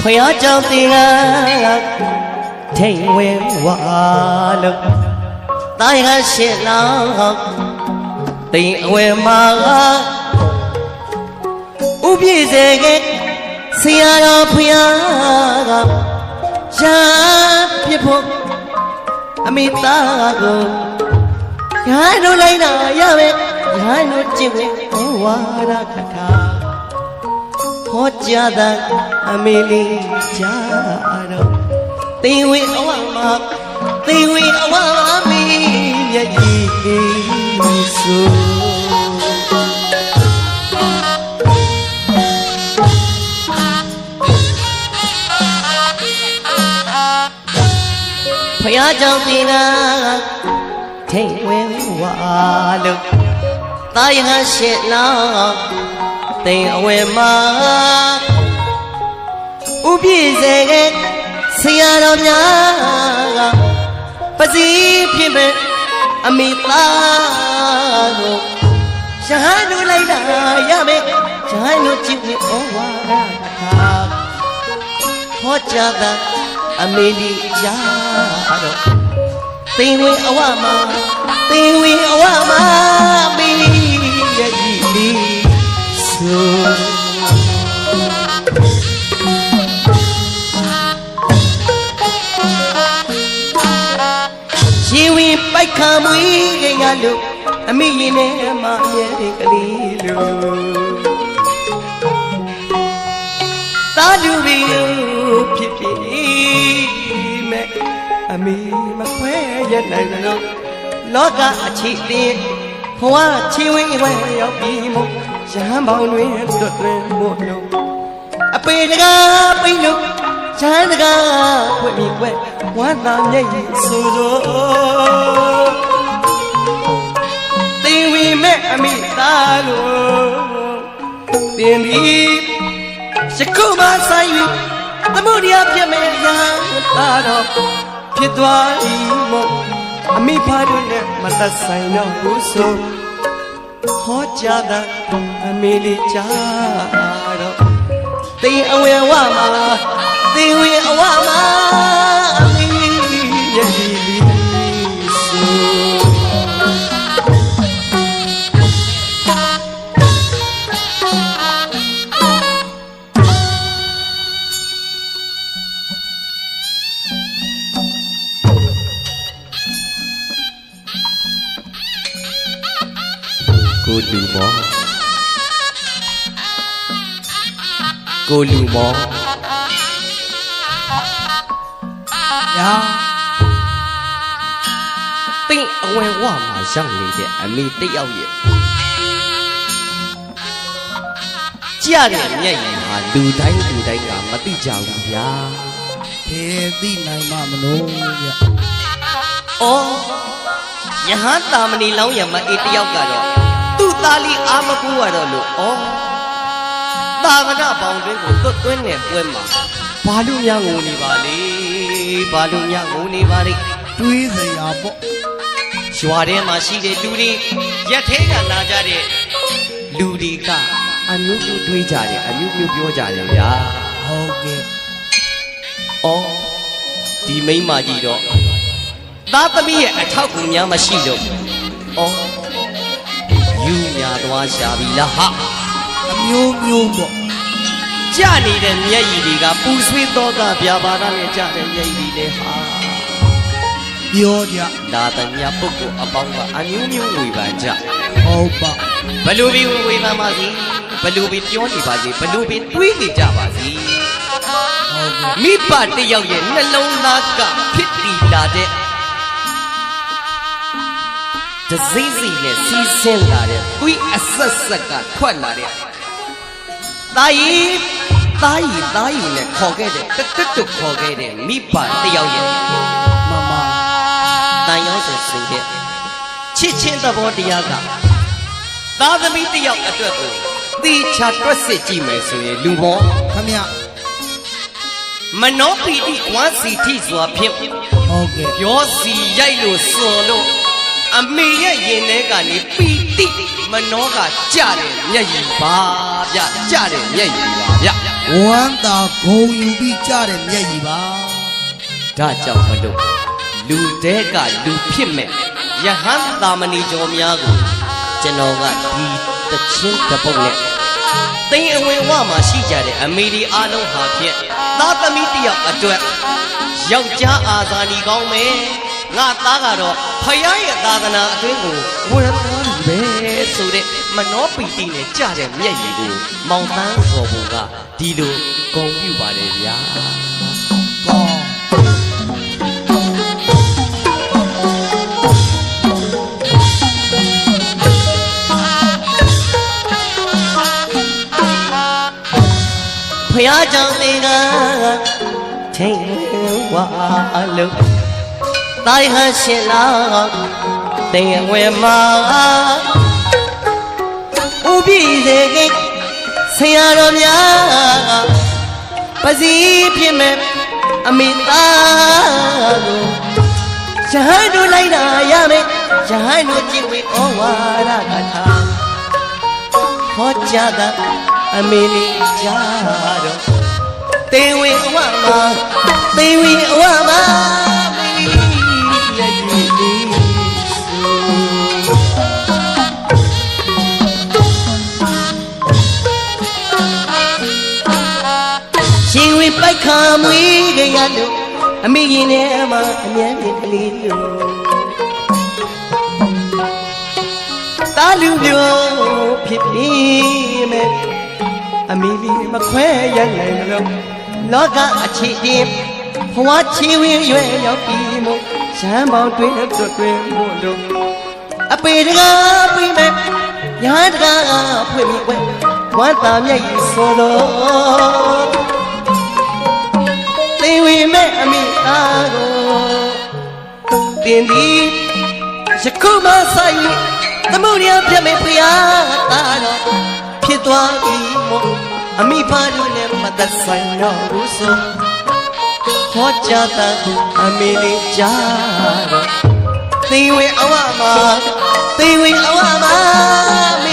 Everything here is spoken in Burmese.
ဖယားကြောင့်တင်ကထိန်ဝင်ဝါလို့တာရရှိလောက်တင်အဝဲမှာဥပြည့်စေကဆရာတော်ဖယားကရှာပြဖို့အမိသားကိုရိုင်းလို့လိုက်တာရပဲရိုင်းလို့ကြည့်ဝင်ဝါရခထာဟောကြားတဲ့အမေလေးကြားတော့တင်ဝင်အဝမှာတင်ဝင်အဝမှာမင်းရဲ့ကြီးဆိုဖယားကြောင့်တင်ကထိန်ဝင်ဝါလို့တာရရှိလောက်တင်အဝဲမှာဥပြည့်စေကဆရာတော်များကပစီဖြစ်မဲ့အမိသားကိုရှာလို့လိုက်တာရမယ်ရှာလို့ကြည့်နေဩဝါဒခါဟောကြားတဲ့အမေလေးကြားတော့တင်ဝင်အဝမှာတင်ဝင်အဝမှာမင်းရဲ့ကြီးလေးရှင်ဝင်ပိုက်ခါမွေးခင်ကလို့အမိရင်နဲ့မအမြဲတည်းကလေးလို့သာလူရီဖြစ်ဖြစ်မဲ့အမိမခွဲရနိုင်လို့လောကအချစ်သေးဘဝချီဝင်ဝဲရောက်ပြီးမို့ရဟန်းပေါင်းတွင်တွတ်တွင်မို့လို့အပေတကားပိလို့ချမ်းတကားဖွင့်ပြီးကွယ်ဝမ်းသာမျက်ရည်ဆိုလို့တင်ဝီမဲ့အမိသားလို့တင်ပြီးယခုမှဆိုင်ပြီးသမှုတရားပြမဲ့ရဟန်းသားတော့ဖြစ်သွားပြီမို့အမိဖားတို့နဲ့မသက်ဆိုင်တော့ဘူးဆိုဟောကြားတဲ့အမေလေးကြားတော့တင်အဝဲဝမှာတင်ဝင်အဝမှာအမေရဲ့ဒီလေးဆိုကိုလူမောကိုလူမောညာတင်းအဝဲဝမှာရောက်နေတဲ့အမေတယောက်ရဲ့ကြားတဲ့မျက်ရည်ဟာလူတိုင်းကမသိကြဘူးဗျာဘယ်သိနိုင်မှမလို့ဗျအော်ယဟန်တာမဏီလောင်းရမအေးတယောက်ကတော့သူ့သားလေးအာမကူရတော့လို့ဩသာဝနာပေါင်းတွင်းကိုသွတ်သွင်းနေပွဲမှာဘာလို့များငိုနေပါလေဘာလို့များငိုနေပါလေတွေးစရာပေါ့ရွာထဲမှာရှိတဲ့လူတွေရက်ထဲကလာကြတဲ့လူတွေကအမျိုးမျိုးတွေးကြတယ်အမျိုးမျိုးပြောကြတယ်ဗျာဟုတ်ကဲ့ဩဒီမိန်းမကြီးတော့သားသမီးရဲ့အထောက်အကူများမရှိလို့ဩယူညာသွားရှာပြီလားဟာအမျိုးမျိုးပေါ့ကြနေတဲ့မျက်ရည်တွေကပူဆွေးတော့ကဗျာပါဒနဲ့ကြတဲ့မျက်ရည်တွေဟာ ပြောကြ လာတညာပုဂ္ဂိုလ်အပေါင်းကအမျိုးမျိုးဝေဖန်ကြ ဟုတ်ပါ ဘလူဘီဝေဖန်ပါစီဘလူဘီပြောနေပါစီဘလူဘီတွေးနေကြပါစီ ဟုတ်ကဲ့ မိဘတယောက်ရဲ့နှလုံးသားကဖြစ်တည်လာတဲ့တစိမ့်စိမ့်နဲ့စီးဆင်းလာတဲ့သွေးအဆက်ဆက်ကထွက်လာတဲ့သားရီနဲ့ခေါ်ခဲ့တဲ့တက်တုခေါ်ခဲ့တဲ့မိဘတယောက်ရဲ့ မမ တန်ရောစင်ဆိုတဲ့ချစ်ချင်းသဘောတရားကသားသမီးတယောက်အတွက်ကိုသေချာတွက်စစ်ကြည့်မယ်ဆိုရင်လူဘော ခမရ မနောပီတိဝါစီတိစွာဖြင့် ဟုတ်ကဲ့ ပြောစီရိုက်လို့စွန်လို့အမေရဲ့ရင်ထဲကနေပီတိမနောကကြတယ်မျက်ရည်ပါဗျကြတယ်မျက်ရည်ပါဗျ ဝမ်းသာဂုံယူပြီးကြတဲ့မျက်ရည်ပါ ဒါကြောင့်မလို့လူတဲကလူဖြစ်မဲ့ယဟန်သာမဏေကျော်များကိုကျွန်တော်ကဒီတချင်းတစ်ပုတ်နဲ့သိင်အဝင်ဝမှာရှိကြတဲ့အမေဒီအားလုံးဟာဖြင့်သားသမီးတယောက်အတွက်ယောက်ျားအာဇာနည်ကောင်းမယ်ငါသားကတော့ဖယားရဲ့သာသနာအတွင်းကိုဝရသားလူပဲဆိုတဲ့မနောပီတိနဲ့ကြတဲ့မျက်ရည်ကိုမောင်တန်းစော်ဘုံကဒီလိုဂုဏ်ပြုပါတယ်ဗျာ ကောင်း ဖယားကြောင့်နေကထိန်ဝါလို့တိုင်းဟရှင်လာတင်ဝဲမှာဥပိစေကိဆရာတော်များပစီဖြစ်မဲ့အမိသားကိုရဟန်းတို့လိုက်တာရမယ်ရဟန်းတို့ကြည်ဝေဩဝါဒကထာဟောကြားတာအမေလေးကြားတော့တေဝေအဝမှာတေဝေအဝမှာမေရည်လေးရှင်ဝေပိုက်ခါမွေးကြရလို့အမေရင်ထဲမှာအမြဲတမ်းကလေးလို့တာလူမျိုးဖြစ်ပြီးမဲ့အမီလီမခွဲရနိုင်လို့လောကအခြေတင်ဘဝချီဝင်းရွယ်ရောက်ပြီးမို့ရမ်းပေါင်းတွင်တွင်မို့လို့အပေတကားပြီးမဲ့ညာတကားဖွင့်ပြီးကွယ်ဝမ်းသာမျက်ရည်ဆိုတော့သင်ဝင်မဲ့အမိသားကိုတင်သည်ယခုမှဆိုင်သမုဒ္ဒရာပြမဲ့ဖျားသားတော့ဖြစ်သွားပြီမို့အမိဖားတို့နဲ့မသက်ဆိုင်တော့ဘူးဆိုဟောကြားတဲ့အမေလေးကြားတော့သင်ဝင်အဝမှာသင်ဝင်အဝမှာမေ